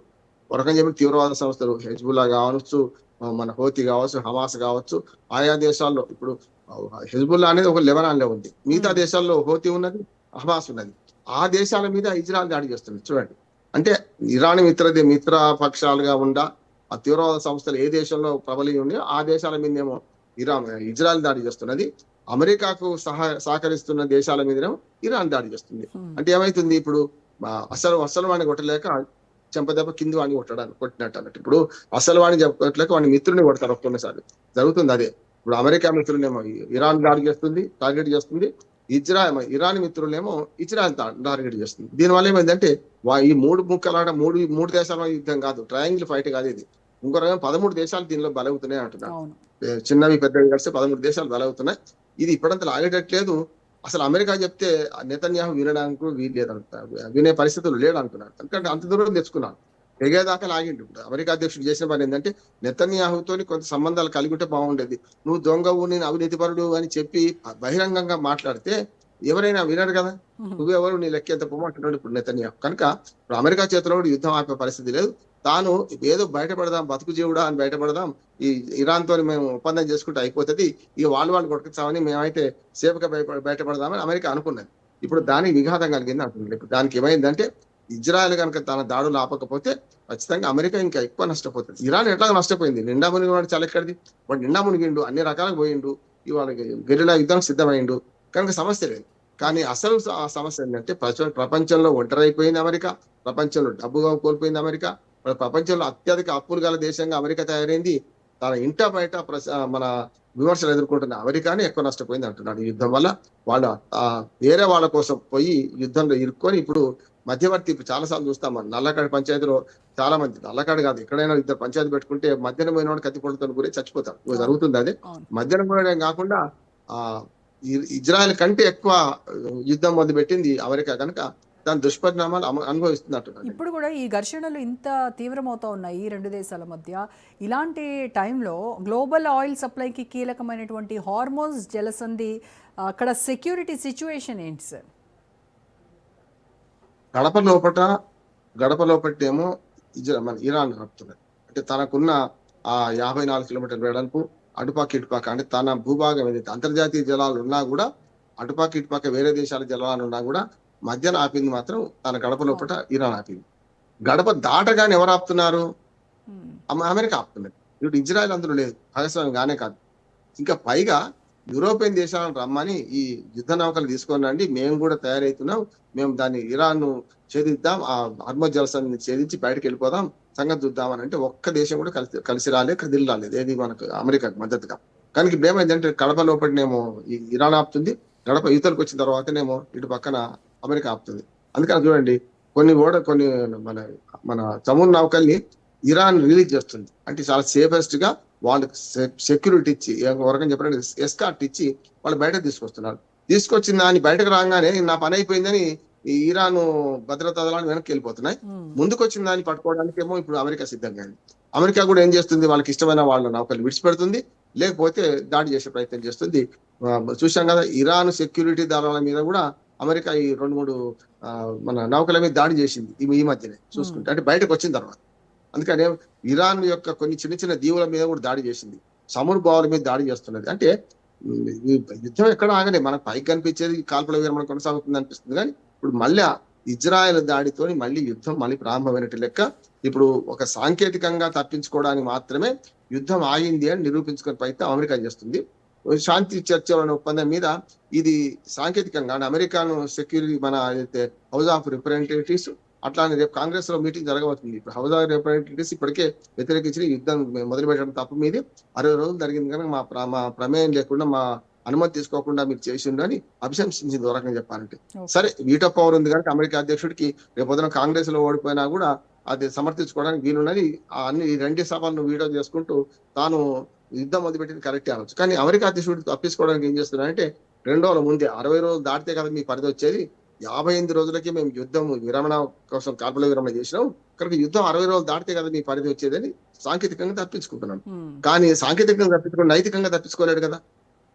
వరకం చెప్పి తీవ్రవాద సంస్థలు హెజ్బుల్లా కావచ్చు, మన హోతి కావచ్చు, హమాస్ కావచ్చు, ఆయా దేశాల్లో ఇప్పుడు హెజ్బుల్లా అనేది ఒక లెబనాన్లో ఉంది, మిగతా దేశాల్లో హోతి ఉన్నది, హమాస్ ఉన్నది. ఆ దేశాల మీద ఇజ్రాయెల్ దాడి చేస్తుంది. చూడండి, అంటే ఇరాన్ మిత్ర పక్షాలుగా ఉండా ఆ తీవ్రవాద సంస్థలు ఏ దేశంలో ప్రబలి ఉన్నాయో ఆ దేశాల మీదేమో ఇజ్రాయెల్ దాడి చేస్తున్నది. అమెరికాకు సహకరిస్తున్న దేశాల మీదనేమో ఇరాన్ దాడి చేస్తుంది. అంటే ఏమైతుంది, ఇప్పుడు అసలు వాడిని కొట్టలేక చెంపదెబ్బ కింది వాడిని కొట్టినట్టు అన్నట్టు. ఇప్పుడు అసలు వాడిని కొట్టలేక వాడిని మిత్రుని కొడతారు ఒక్కొక్కసారి, జరుగుతుంది అదే. ఇప్పుడు అమెరికా మిత్రులేమో ఇరాన్ దాడి చేస్తుంది, టార్గెట్ చేస్తుంది. ఇరాన్ మిత్రులేమో ఇజ్రాయెల్ టార్గెట్ చేస్తుంది. దీనివల్ల ఏమైందంటే ఈ మూడు ముక్కలాట, మూడు దేశాల యుద్ధం కాదు, ట్రయాంగిల్ ఫైట్ కాదు ఇది. ఇంకో రకం 13 దేశాలు దీనిలో బలవుతున్నాయి అంటున్నారు. చిన్నవి పెద్దవి కలిసి 13 దేశాలు బలవుతున్నాయి. ఇది ఇప్పుడంతా ఆగేటట్లేదు. అసలు అమెరికా చెప్తే నెతన్యాహు వినడానికి వినే పరిస్థితులు లేడు అంటున్నారు. ఎందుకంటే అంత దూరం తెచ్చుకున్నాను, తెగేదాకా లాగిండు. అమెరికా అధ్యక్షుడు చేసిన పని ఏంటంటే, నెతన్యాహుతో కొంత సంబంధాలు కలిగి ఉంటే బాగుండేది. నువ్వు దొంగవు, నేను అవినీతిపరుడు అని చెప్పి బహిరంగంగా మాట్లాడితే ఎవరైనా వినరు కదా. నువ్వెవరు, నీ లెక్క ఎంత పొమ్మంటున్నాడు ఇప్పుడు నెతన్యాహు. కనుక ఇప్పుడు అమెరికా చేతిలో యుద్ధం ఆపే పరిస్థితి లేదు. తాను ఏదో బయటపడదాం, బతుకు జీవుడా అని బయటపడదాం, ఈ ఇరాన్ తోని మేము ఒప్పందం చేసుకుంటే అయిపోతుంది, ఇక వాళ్ళు కొట్టుకొచ్చామని మేమైతే సేఫ్గా బయటపడదామని అమెరికా అనుకున్నది. ఇప్పుడు దానికి విఘాతం కలిగింది అంటున్నారు. ఇప్పుడు దానికి ఏమైందంటే, ఇజ్రాయెల్ కనుక తన దాడులు ఆపకపోతే ఖచ్చితంగా అమెరికా ఇంకా ఎక్కువ నష్టపోతుంది. ఇరాన్ ఎట్లా నష్టపోయింది, నిండా మునిగి వాడు చాలా ఎక్కడిది, వాడు నిండా మునిగిండు, అన్ని రకాలకు పోయిండు, ఇవాళ గెరిలా యుద్ధానికి సిద్ధమైండు. కనుక సమస్య లేదు. కానీ అసలు సమస్య ఏంటంటే ప్రపంచంలో ఒంటరైపోయింది అమెరికా, ప్రపంచంలో డబ్బుగా కోల్పోయింది అమెరికా, ప్రపంచంలో అత్యధిక అప్పులు గల దేశంగా అమెరికా తయారైంది. తన ఇంట బయట మన విమర్శలు ఎదుర్కొంటున్న అమెరికానే ఎక్కువ నష్టపోయింది అంటున్నాడు ఈ యుద్ధం వల్ల. వాళ్ళు వేరే వాళ్ళ కోసం పోయి యుద్ధంలో ఇరుక్కొని ఇప్పుడు మధ్యవర్తి ఇప్పుడు చాలా సార్లు చూస్తాం మనం నల్లకాడి పంచాయతీలో చాలా మంది నల్లకాడు కాదు ఎక్కడైనా ఇద్దరు పంచాయతీ పెట్టుకుంటే మధ్యన పోయినవాడు కత్తి పొడుతో గురి చచ్చిపోతారు. జరుగుతుంది అదే. మధ్యన పోయడం కాకుండా ఆ ఇజ్రాయెల్ కంటే ఎక్కువ యుద్ధం మొదలుపెట్టింది అమెరికా కనుక దాని దుష్పరిణామాలు అనుభవిస్తున్నట్టు. ఇప్పుడు కూడా ఈ ఘర్షణలు ఇంత తీవ్రమవుతా ఉన్నాయి ఈ రెండు దేశాల మధ్య. ఇలాంటి టైంలో గ్లోబల్ ఆయిల్ సప్లైకి కీలకమైనటువంటి హార్మోన్స్ జలసంధి అక్కడ సెక్యూరిటీ సిచ్యువేషన్ ఏంటి సార్? గడప లోపటేమో మన ఇరాన్ నడుపుతున్నది. అంటే తనకున్న ఆ 54 కిలోమీటర్ల వెడల్పు అటుపాక ఇటుపాక అంటే తన భూభాగం ఏదైతే అంతర్జాతీయ జలాలు ఉన్నా కూడా అటుపాక ఇటుపాక వేరే దేశాల జలాలు ఉన్నా కూడా మధ్యన ఆపింది మాత్రం తన గడప లోపల ఇరాన్ ఆపింది. గడప దాటగానే ఎవరు ఆపుతున్నారు? అమెరికా ఆపుతున్నది. ఇప్పుడు ఇజ్రాయెల్ అందులో లేదు, భాగస్వామ్యం గానే కాదు. ఇంకా పైగా యూరోపియన్ దేశాలను రమ్మని ఈ యుద్ధ నౌకలు తీసుకొని మేము కూడా తయారవుతున్నాం, మేము దాన్ని ఇరాన్ ఛేదిద్దాం, ఆ హార్మోజ్ జలసంధిని ఛేదించి బయటకు వెళ్ళిపోదాం, సంగతి చూద్దామని అంటే ఒక్క దేశం కూడా కలిసి కదిలి రాలేదు ఏది మనకు అమెరికాకు మద్దతుగా. కానీ ఇప్పుడు ఏమైందంటే గడప లోపలినేమో ఇరాన్ ఆపుతుంది, గడప యువతలకు వచ్చిన తర్వాతనేమో ఇటు పక్కన అమెరికా ఆపుతుంది. అందుకని చూడండి కొన్ని మన మన చమురు నౌకల్ని ఇరాన్ రిలీజ్ చేస్తుంది. అంటే చాలా సేఫెస్ట్ గా వాళ్ళకి సెక్యూరిటీ ఇచ్చి ఎవరికైనా చెప్పండి ఎస్కార్ట్ ఇచ్చి వాళ్ళు బయటకు తీసుకొస్తున్నారు. తీసుకొచ్చిన దాన్ని బయటకు రాగానే నా పని అయిపోయిందని ఈ ఇరాన్ భద్రతా దళాలు వెనక్కి వెళ్ళిపోతున్నాయి. ముందుకు వచ్చిన దాన్ని పట్టుకోవడానికి ఏమో ఇప్పుడు అమెరికా సిద్ధంగా ఉంది. అమెరికా కూడా ఏం చేస్తుంది, వాళ్ళకి ఇష్టమైన వాళ్ళ నౌకలు విడిచిపెడుతుంది, లేకపోతే దాడి చేసే ప్రయత్నం చేస్తుంది. చూసాం కదా ఇరాన్ సెక్యూరిటీ దళాల మీద కూడా అమెరికా ఈ 2-3 మన నౌకల మీద దాడి చేసింది ఈ మధ్యనే చూసుకుంటే, అంటే బయటకు వచ్చిన తర్వాత. అందుకనే ఇరాన్ యొక్క కొన్ని చిన్న చిన్న దీవుల మీద కూడా దాడి చేసింది, సముద్ర బావుల మీద దాడి చేస్తున్నది. అంటే యుద్ధం ఎక్కడ ఆగనే మనకు పైకి కనిపించేది కాల్పుల విరమణ కొనసాగుతుంది అనిపిస్తుంది. కానీ ఇప్పుడు మళ్ళీ ఇజ్రాయెల్ దాడితో మళ్ళీ యుద్ధం మళ్ళీ ప్రారంభమైనట్టు లెక్క. ఇప్పుడు ఒక సాంకేతికంగా తప్పించుకోవడానికి మాత్రమే యుద్ధం ఆగింది అని నిరూపించుకునే ప్రయత్నం అమెరికా చేస్తుంది. శాంతి చర్చల ఒప్పందం మీద ఇది సాంకేతికంగా అమెరికాను సెక్యూరిటీ మన అయితే హౌస్ ఆఫ్ రిప్రజెంటేటివ్స్ అట్లానే రేపు కాంగ్రెస్ లో మీటింగ్ జరగబోతుంది. ఇప్పుడు హౌస్ ఆఫ్ రిప్రజెంటేటివ్స్ ఇప్పటికే వ్యతిరేకించిన యుద్ధం మొదలు పెట్టడం తప్పు మీది 60 రోజులు జరిగింది కనుక మా ప్రమేయం లేకుండా మా అనుమతి తీసుకోకుండా మీరు చేసిండు అని అభిశంసించింది ఓ రకంగా చెప్పాలంటే. సరే వీటో పవర్ ఉంది కనుక అమెరికా అధ్యక్షుడికి రేపు పొద్దున కాంగ్రెస్ లో ఓడిపోయినా కూడా అది సమర్థించుకోవడానికి వీలున్నది. అన్ని 2 సభలను వీడియో చేసుకుంటూ తాను యుద్ధం మొదలుపెట్టింది కరెక్టే అనొచ్చు. కానీ అమెరికా అధ్యక్షుడు తప్పించుకోవడానికి ఏం చేస్తున్నారంటే 2 రోజుల ముందే 60 రోజులు దాటితే కదా మీ పరిధి వచ్చేది, 58 రోజులకి మేము యుద్ధం విరమణ కోసం కాల్పుల విరమణ చేసినాం, కనుక యుద్ధం 60 రోజులు దాటితే కదా మీ పరిధి వచ్చేదని సాంకేతికంగా తప్పించుకుంటున్నాం. కానీ సాంకేతికంగా తప్పించుకుని నైతికంగా తప్పించుకోలేడు కదా.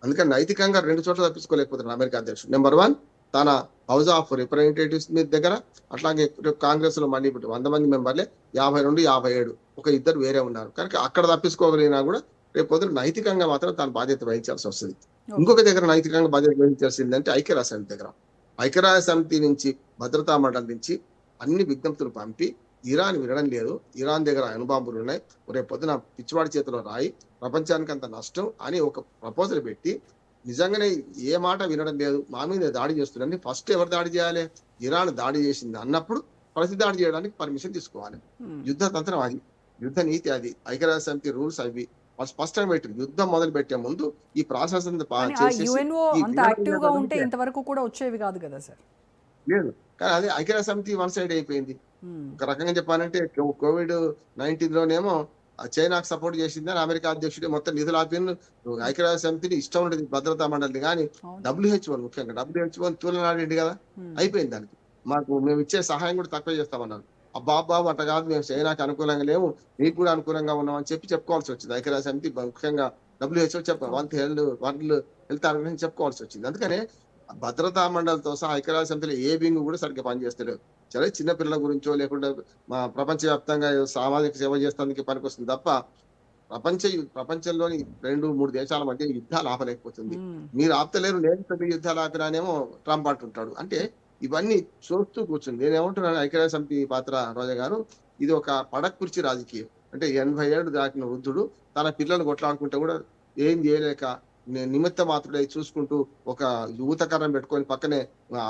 అందుకని నైతికంగా 2 చోట్ల తప్పించుకోలేకపోతున్నాడు అమెరికా అధ్యక్షుడు. నెంబర్ 1 తన హౌస్ ఆఫ్ రిప్రజెంటేటివ్స్ మీద దగ్గర, అట్లాగే కాంగ్రెస్ లో మళ్ళీ ఇప్పుడు 100 మంది మెంబర్లే 52, 57 ఒక ఇద్దరు వేరే ఉన్నారు కనుక అక్కడ తప్పించుకోగలిగినా కూడా రేపు పొద్దున నైతికంగా మాత్రం తన బాధ్యత వహించాల్సి వస్తుంది. ఇంకొక దగ్గర నైతికంగా బాధ్యత వహించాల్సిందంటే ఐక్యరాజ్య సమితి దగ్గర. ఐక్యరాజ్య సమితి నుంచి భద్రతా మండలి నుంచి అన్ని విజ్ఞప్తులు పంపి ఇరాన్ వినడం లేదు, ఇరాన్ దగ్గర అణుబాంబులు ఉన్నాయి, రేపు పొద్దున పిచ్చివాడి చేతిలో రాయి, ప్రపంచానికి అంత నష్టం అని ఒక ప్రపోజల్ పెట్టి నిజంగానే ఏ మాట వినడం లేదు, మా మీద దాడి చేస్తుందండి. ఫస్ట్ ఎవరు దాడి చేయాలి? ఇరాన్ దాడి చేసింది అన్నప్పుడు ప్రతి దాడి చేయడానికి పర్మిషన్ తీసుకోవాలి. యుద్ధ తంత్రం అది, యుద్ధ నీతి అది, ఐక్యరాజ్య సమితి రూల్స్ అవి స్పష్టంగా పెట్టి యుద్ధం మొదలు పెట్టే ముందు ఈ ప్రాసెస్ ఇంతవరకు కూడా వచ్చేవి కాదు కదా సార్. లేదు, కానీ అదే ఐక్యరాజ్య సమితి వన్ సైడ్ అయిపోయింది. ఒక రకంగా చెప్పాలంటే COVID-19 లోనేమో చైనాకు సపోర్ట్ చేసిందని అమెరికా అధ్యక్షుడు మొత్తం నిధులు ఆపిన ఐక్యరాజ్య సమితిని ఇష్టం ఉండేది భద్రతా మండలిని, కానీ WHO ముఖ్యంగా WHO తూలనాడింది కదా, అయిపోయింది దానికి. మేము ఇచ్చే సహాయం కూడా తక్కువ చేస్తామన్నారు. బాబు అట్ట కాదు, మేము చైనాకి అనుకూలంగా లేవు, మీకు కూడా అనుకూలంగా ఉన్నాం అని చెప్పుకోవాల్సి వచ్చింది. ఐక్యరాజ్య సమితి ముఖ్యంగా WHO వరల్డ్ హెల్త్ ఆర్గనైజేషన్ చెప్పుకోవాల్సి వచ్చింది. అందుకనే భద్రతా మండలితో సహా ఐక్యరాజ్య సమితిలో ఏ వింగ్ కూడా సరిగ్గా పనిచేస్తలేవు. సరే చిన్న పిల్లల గురించో లేకుండా మా ప్రపంచవ్యాప్తంగా సామాజిక సేవ చేస్తానికి పనికొస్తుంది తప్ప ప్రపంచంలోని 2-3 దేశాల మధ్య యుద్ధాలు ఆపలేకపోతుంది. మీరు ఆపుతలేరు, నేను యుద్ధాలు ఆపినానేమో ట్రంప్ అంటుంటాడు. అంటే ఇవన్నీ చూస్తూ కూర్చుంది. నేనేమంటున్నాను, ఐక్యరాజ్య సమితి పాత్ర రోజా గారు, ఇది ఒక పడక్ కుర్చీ రాజకీయం. అంటే 80 ఏళ్ళు దాటిన వృద్ధుడు తన పిల్లలు కొట్లాడుకుంటే కూడా ఏం చేయలేక నిమిత్త మాత్రుడై చూసుకుంటూ ఒక ఊతకర్రం పెట్టుకొని పక్కనే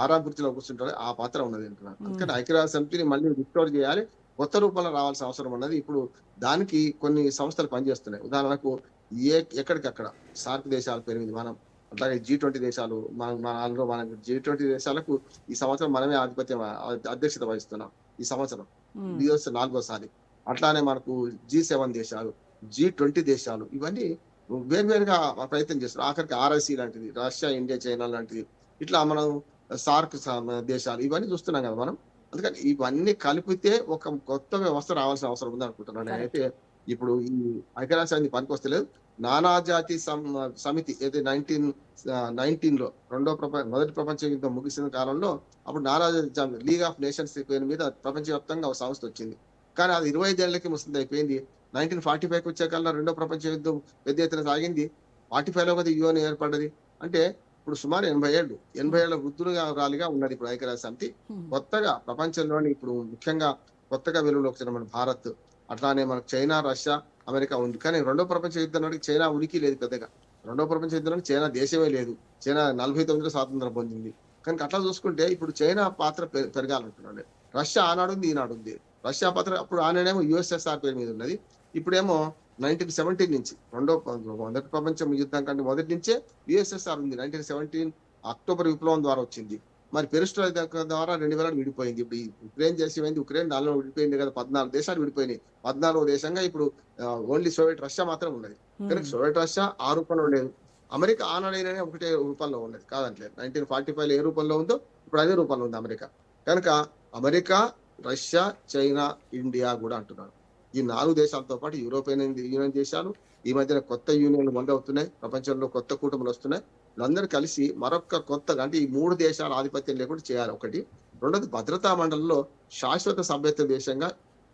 ఆరాం కుర్చీలో కూర్చుంటాడు, ఆ పాత్ర ఉన్నది అంటున్నాను. అందుకని ఐక్యరాజ్య సమితిని మళ్ళీ రిస్టోర్ చేయాలి, కొత్త రూపంలో రావాల్సిన అవసరం ఉన్నది. ఇప్పుడు దానికి కొన్ని సంస్థలు పనిచేస్తున్నాయి. ఉదాహరణకు ఎక్కడికక్కడ సార్క్ దేశాల పేరు మీద మనం, అట్లాగే G20 దేశాలు మన G20 దేశాలకు ఈ సంవత్సరం మనమే ఆధిపత్యం అధ్యక్షత వహిస్తున్నాం ఈ సంవత్సరం. మ్మ్. ఇది వస్తే 4వ సారి. అట్లానే మనకు G7 దేశాలు, G20 దేశాలు ఇవన్నీ వేర్వేరుగా ప్రయత్నం చేస్తున్నారు. ఆఖరికి RIC లాంటిది, రష్యా, ఇండియా, చైనా లాంటిది, ఇట్లా మనం సార్క్ దేశాలు ఇవన్నీ చూస్తున్నాం కదా మనం. అందుకని ఇవన్నీ కలిపితే ఒక కొత్త వ్యవస్థ రావాల్సిన అవసరం ఉంది అనుకుంటున్నాను Correct. నేనైతే. ఇప్పుడు ఈ ఐక్యరాజ్య సమితి పనికొస్తలేదు. నానాజాతి సమితి ఏదైతే 1919లో మొదటి ప్రపంచ యుద్ధం ముగిసిన కాలంలో అప్పుడు నానాజాతి లీగ్ ఆఫ్ నేషన్స్ పేరు మీద ప్రపంచవ్యాప్తంగా ఒక సంస్థ వచ్చింది. కానీ అది 25 ఏళ్లకి ముసింది అయిపోయింది. 1945కి వచ్చే కల్లా రెండో ప్రపంచ యుద్ధం పెద్ద ఎత్తున సాగింది. 45లో కదా యుఎన్ ఏర్పడ్డది. అంటే ఇప్పుడు సుమారు 80 ఏళ్ల వృద్ధులుగా రాలిగా ఉన్నది ఇప్పుడు ఐక్యరాజ్య సమితి. మ్మ్. కొత్తగా ప్రపంచంలోని ఇప్పుడు ముఖ్యంగా కొత్తగా వెలుగులోకి వచ్చిన మన భారత్, అట్లానే మనకు చైనా, రష్యా, అమెరికా ఉంది. కానీ రెండో ప్రపంచ యుద్ధం నాటికి చైనా ఉనికి లేదు పెద్దగా. రెండో ప్రపంచ యుద్ధంలో చైనా దేశమే లేదు. చైనా 49లో స్వాతంత్రం పొందింది. కనుక అట్లా చూసుకుంటే ఇప్పుడు చైనా పాత్ర పెరగాలంటున్నాడు. రష్యా ఆనాడు ఉంది, ఈనాడు ఉంది. రష్యా పాత్ర అప్పుడు ఆనాడేమో USSR పేరు మీద ఉన్నది. ఇప్పుడేమో 1917 నుంచి మొదటి ప్రపంచ యుద్ధం కంటే మొదటి నుంచే USSR ఉంది. 1917 అక్టోబర్ విప్లవం ద్వారా వచ్చింది. మరి పెరిస్ట్రోయికా ద్వారా 2000 విడిపోయింది. ఇప్పుడు ఈ ఉక్రెయిన్ దేశమైంది, ఉక్రెయిన్ దానిలో విడిపోయింది కదా, 14 దేశాలు విడిపోయినాయి. 14వ దేశంగా ఇప్పుడు ఓన్లీ సోవియట్ రష్యా మాత్రం ఉన్నది. కనుక సోవియట్ రష్యా ఆ రూపంలో లేదు. అమెరికా ఆనాడైనా ఒకటే రూపంలో ఉన్నది కాదంటలేదు. 1945లో ఏ రూపంలో ఉందో ఇప్పుడు అదే రూపంలో ఉంది అమెరికా. కనుక అమెరికా, రష్యా, చైనా, ఇండియా కూడా అంటున్నారు. ఈ 4 దేశాలతో పాటు యూరోపియన్ యూనియన్ దేశాలు ఈ మధ్యన కొత్త యూనియన్లు మొదలవుతున్నాయి. ప్రపంచంలో కొత్త కూటములు వస్తున్నాయి. వీళ్ళందరూ కలిసి మరొక కొత్తగా, అంటే ఈ 3 దేశాల ఆధిపత్యం లేకుండా చేయాలి ఒకటి. రెండోది భద్రతా మండలిలో శాశ్వత సభ్యత్వ దేశంగా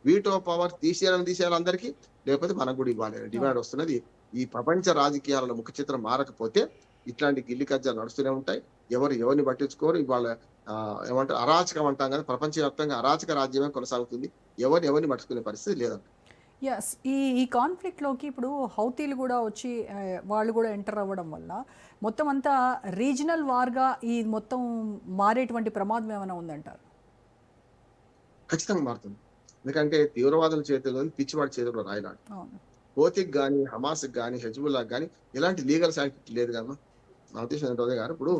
వీటో పవర్ తీసేయాలి అందరికీ, లేకపోతే మనకు కూడా ఇవ్వాలి అనే డిమాండ్ వస్తున్నది. ఈ ప్రపంచ రాజకీయాలలో ముఖ చిత్రం మారకపోతే ఇట్లాంటి గిల్లి కజ్జాలు నడుస్తూనే ఉంటాయి. ఎవరిని పట్టించుకోరు. ఇవాళ ఏమంటారు, అరాచకం అంటాం కదా, ప్రపంచవ్యాప్తంగా అరాచక రాజ్యమే కొనసాగుతుంది. ఎవరిని పట్టుకునే పరిస్థితి లేదంట. ఎస్, ఈ కాన్ఫ్లిక్ట్లోకి ఇప్పుడు హౌతీలు కూడా వచ్చి వాళ్ళు కూడా ఎంటర్ అవ్వడం వల్ల మొత్తం అంతా రీజనల్ వార్గా ఈ మొత్తం మారేటువంటి ప్రమాదం ఏమైనా ఉందంటారు? ఖచ్చితంగా మారుతుంది. ఎందుకంటే తీవ్రవాదుల చేతుల్లో, పిచ్చివాడి చేతుల్లో రాయలాడు. అవును. హోతికి కానీ, హమాస్కి కానీ, హెజ్బుల్లాకి కానీ ఎలాంటి లీగల్ శాంటిటీ లేదు కదా. నా ఉద్దేశం ఏంటో గారు, ఇప్పుడు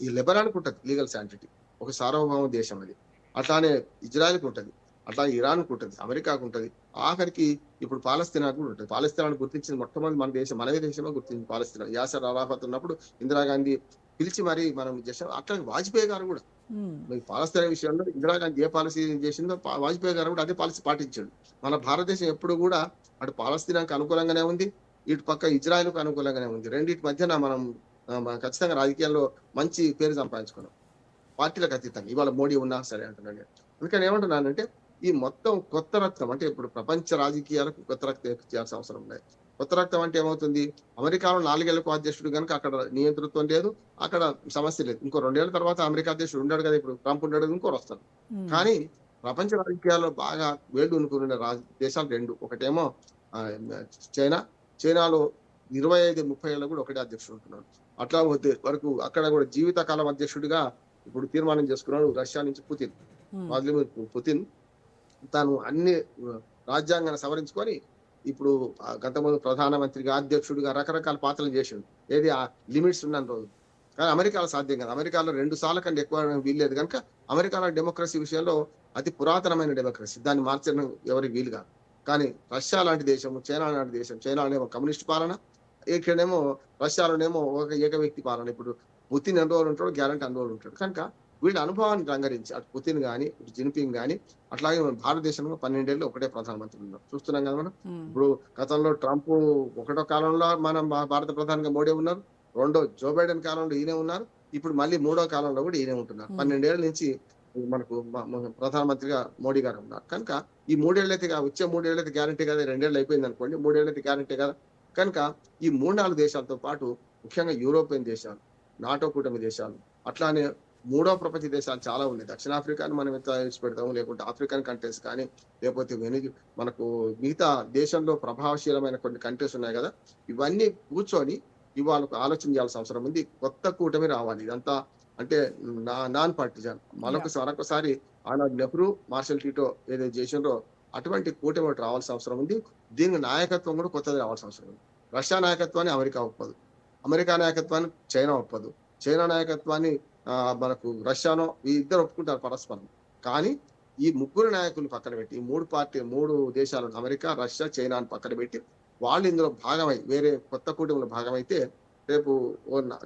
ఈ లెబనాన్కి ఉంటుంది లీగల్ శాంటిటీ, ఒక సార్వభౌమ దేశం అది. అట్లానే ఇజ్రాయెల్కి ఉంటుంది, అట్లా ఇరాన్కి ఉంటుంది, అమెరికాకు ఉంటుంది, ఆఖరికి ఇప్పుడు పాలస్తీనాకు కూడా ఉంటుంది. పాలస్తీనాను గుర్తించింది మొట్టమొదటి మనమే దేశమే గుర్తించింది పాలస్తీనా. యాసర్ అరాఫత్ ఉన్నప్పుడు ఇందిరాగాంధీ పిలిచి మరి మనం చేసాం. అట్లా వాజ్పేయి గారు కూడా పాలస్తీనా విషయంలో ఇందిరాగాంధీ ఏ పాలసీ చేసిందో వాజ్పేయి గారు కూడా అదే పాలసీ పాటించాడు. మన భారతదేశం ఎప్పుడు కూడా అటు పాలస్తీనాకు అనుకూలంగానే ఉంది, ఇటు పక్క ఇజ్రాయెల్కు అనుకూలంగానే ఉంది. రెండింటి మధ్యన మనం ఖచ్చితంగా రాజకీయాల్లో మంచి పేరు సంపాదించుకున్నాం, పార్టీలకు అతీతంగా. ఇవాళ మోడీ ఉన్నా సరే అంటున్నాను. అందుకని ఏమంటున్నానంటే ఈ మొత్తం కొత్త రక్తం, అంటే ఇప్పుడు ప్రపంచ రాజకీయాలకు కొత్త రక్తం చేయాల్సిన అవసరం ఉన్నాయి. కొత్త రక్తం అంటే ఏమవుతుంది, అమెరికాలో 4 ఏళ్లకు అధ్యక్షుడు కనుక అక్కడ నియంతృత్వం లేదు, అక్కడ సమస్య లేదు. ఇంకో 2 ఏళ్ల తర్వాత అమెరికా అధ్యక్షుడు ఉన్నాడు కదా, ఇప్పుడు ట్రంప్ ఉన్నాడు, ఇంకోరు వస్తారు. కానీ ప్రపంచ రాజకీయాల్లో బాగా వేళ్ళు ఉనుకున్న దేశాలు 2. ఒకటేమో చైనాలో 25-30 ఏళ్ళు కూడా ఒకటే అధ్యక్షుడు ఉంటున్నాడు. అట్లా వరకు అక్కడ కూడా జీవితకాలం అధ్యక్షుడిగా ఇప్పుడు తీర్మానం చేసుకున్నాడు రష్యా నుంచి వ్లాదిమిర్ పుతిన్. తాను అన్ని రాజ్యాంగాన్ని సవరించుకొని ఇప్పుడు గతంలో ప్రధానమంత్రిగా, అధ్యక్షుడిగా రకరకాల పాత్రలు చేసిండు. ఏది ఆ లిమిట్స్ ఉన్న రోజు. కానీ అమెరికాలో సాధ్యం కాదు. అమెరికాలో 2 సార్ల కంటే ఎక్కువ వీల్లేదు కనుక అమెరికాలో డెమోక్రసీ విషయంలో అతి పురాతనమైన డెమోక్రసీ, దాన్ని మార్చడం ఎవరికి వీలు కాదు. కానీ రష్యా లాంటి దేశం, చైనా లాంటి దేశం, చైనాలోనేమో కమ్యూనిస్ట్ పాలన, ఇక్కడేమో రష్యాలోనేమో ఒక ఏక వ్యక్తి పాలన. ఇప్పుడు పుతిన్ ఎన్ని రోజులు ఉంటాడు, గ్యారంటీ అన్ని రోజులు ఉంటాడు. కనుక వీళ్ళ అనుభవాన్ని రంగరించి అటు పుతిన్ కానీ, ఇటు జిన్పింగ్ కానీ, అట్లాగే మన భారతదేశంలో 12 ఏళ్ళు ఒకటే ప్రధానమంత్రి ఉన్నారు. చూస్తున్నాం కదా మనం. ఇప్పుడు గతంలో ట్రంప్ ఒకటో కాలంలో మనం భారత ప్రధానిగా మోడీ ఉన్నారు, రెండో జో బైడెన్ కాలంలో ఈయనే ఉన్నారు, ఇప్పుడు మళ్ళీ 3వ కాలంలో కూడా ఈయనే ఉంటున్నారు. 12 ఏళ్ల నుంచి మనకు ప్రధానమంత్రిగా మోడీ గారు ఉన్నారు. కనుక ఈ 3 ఏళ్ళైతే వచ్చే 3 ఏళ్ళైతే గ్యారంటీ కదా, 2 ఏళ్ళు అయిపోయింది అనుకోండి, 3 ఏళ్ళైతే గ్యారంటీ కదా. కనుక ఈ 3-4 దేశాలతో పాటు ముఖ్యంగా యూరోపియన్ దేశాలు, నాటో కూటమి దేశాలు, అట్లానే 3వ ప్రపంచ దేశాలు చాలా ఉన్నాయి. దక్షిణాఫ్రికాని మనం ఎంత పెడతాము, లేకుంటే ఆఫ్రికన్ కంట్రీస్ కానీ, లేకపోతే మనకు మిగతా దేశంలో ప్రభావశీలమైన కొన్ని కంట్రీస్ ఉన్నాయి కదా, ఇవన్నీ కూర్చొని ఇవాళ ఒక ఆలోచన చేయాల్సిన అవసరం ఉంది. కొత్త కూటమి రావాలి. ఇదంతా అంటే నాన్ పార్టిజన్. మరొకసారి ఆనాడు నెహ్రూ, మార్షల్ టీటో ఏదైతే చేసిండ్రో అటువంటి కూటమి ఒకటి రావాల్సిన అవసరం ఉంది. దీని నాయకత్వం కూడా కొత్తది రావాల్సిన అవసరం ఉంది. రష్యా నాయకత్వాన్ని అమెరికా ఒప్పదు. అమెరికా నాయకత్వాన్ని చైనా ఒప్పదు. చైనా నాయకత్వాన్ని మనకు రష్యానో ఈ ఇద్దరు ఒప్పుకుంటారు పరస్పరం. కానీ ఈ ముగ్గురు నాయకులు పక్కన పెట్టి, ఈ మూడు దేశాలను అమెరికా, రష్యా, చైనాను పక్కన పెట్టి వాళ్ళు ఇందులో భాగమై వేరే కొత్త కూటమిలో భాగమైతే రేపు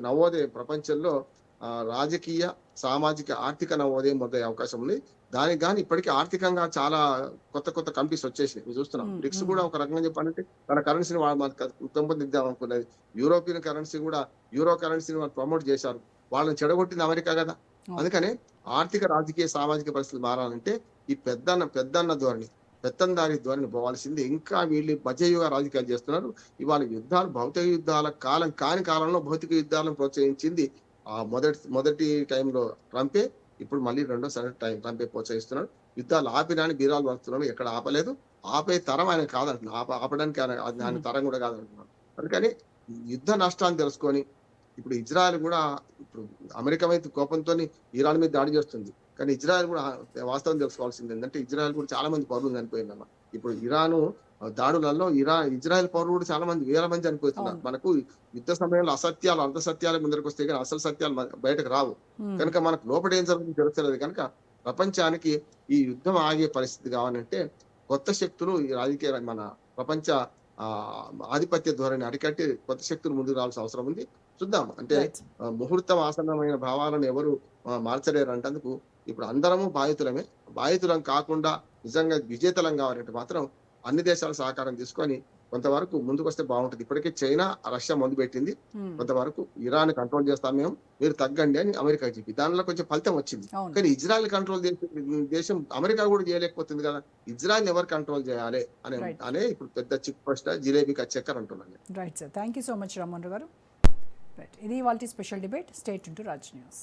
నవోదయ ప్రపంచంలో రాజకీయ, సామాజిక, ఆర్థిక నవోదయం మొదలయ్యే అవకాశం ఉంది. దానికి గాని ఇప్పటికీ ఆర్థికంగా చాలా కొత్త కంట్రీస్ వచ్చేసినాయి. మేము చూస్తున్నాం. బ్రిక్స్ కూడా ఒక రకంగా చెప్పాలంటే తన కరెన్సీని పెంపొందిద్దాం అనుకున్నది. యూరోపియన్ కరెన్సీ కూడా యూరో కరెన్సీని వాళ్ళు ప్రమోట్ చేశారు. వాళ్ళని చెడగొట్టింది అమెరికా కదా. అందుకనే ఆర్థిక, రాజకీయ, సామాజిక పరిస్థితులు మారాలంటే ఈ పెద్దన్న ధోరణి, పెత్తందారి ధోరణి పోవాల్సింది. ఇంకా వీళ్ళు మధ్యయుగ రాజకీయాలు చేస్తున్నారు. ఇవాళ యుద్ధాలు భౌతిక యుద్ధాల కాని కాలంలో భౌతిక యుద్ధాలను ప్రోత్సహించింది మొదటి టైంలో ట్రంపే. ఇప్పుడు మళ్ళీ రెండోసారి ట్రంపే ప్రోత్సహిస్తున్నాడు. యుద్ధాలు ఆపినాని బీరాలు వస్తున్నాడు. ఎక్కడ ఆపలేదు. ఆపే తరం ఆయన కాదంటున్నాడు. ఆపడానికి ఆయన తరం కూడా కాదంటున్నాడు. అందుకని యుద్ధ నష్టాన్ని తెలుసుకొని ఇప్పుడు ఇజ్రాయెల్ కూడా ఇప్పుడు అమెరికా మీద కోపంతో ఇరాన్ మీద దాడి చేస్తుంది. కానీ ఇజ్రాయెల్ కూడా వాస్తవం తెలుసుకోవాల్సింది ఏంటంటే ఇజ్రాయెల్ కూడా చాలా మంది పౌరులు చనిపోయిందన్న. ఇప్పుడు ఇరాను దాడులలో ఇజ్రాయెల్ పౌరులు కూడా చాలా మంది, వేల మంది చనిపోతున్నారు. మనకు యుద్ధ సమయంలో అసత్యాలు, అర్ధసత్యాలు ముందరికి వస్తే కానీ అసలు సత్యాలు బయటకు రావు. కనుక మనకు లోపల ఏం జరుగుతుందో తెలుస్తలేదు. కనుక ప్రపంచానికి ఈ యుద్ధం ఆగే పరిస్థితి కావాలంటే కొత్త శక్తులు ఈ రాజకీయ మన ప్రపంచ ఆధిపత్య ధోరణి అరికట్టి కొత్త శక్తులు ముందుకు రావాల్సిన అవసరం ఉంది. చూద్దాం. అంటే ముహూర్తం ఆసన్నమైన భావాలను ఎవరు మార్చలేరు అంటందుకు ఇప్పుడు అందరము బాధితులం కాకుండా నిజంగా విజేతలం కావాలంటే మాత్రం అన్ని దేశాల సహకారం తీసుకొని కొంతవరకు ముందుకు వస్తే బాగుంటుంది. ఇప్పటికే చైనా, రష్యా ముందు పెట్టింది. కొంతవరకు ఇరాన్ కంట్రోల్ చేస్తాం మేము, మీరు తగ్గండి అని అమెరికా చెప్పి దానిలో కొంచెం ఫలితం వచ్చింది. కానీ ఇజ్రాయెల్ కంట్రోల్ దేశం అమెరికా కూడా చేయలేకపోతుంది కదా. ఇజ్రాయెల్ ఎవరు కంట్రోల్ చేయాలి అనే ఇప్పుడు పెద్ద చిక్ ప్రశ్న, జిలేబీ కచ్చెక్కర్ అంటున్నాను. Right sir, thank you so much Rammohan గారు. రైట్, ఇది ఇవాల్టి special debate. Stay tuned to Raj news.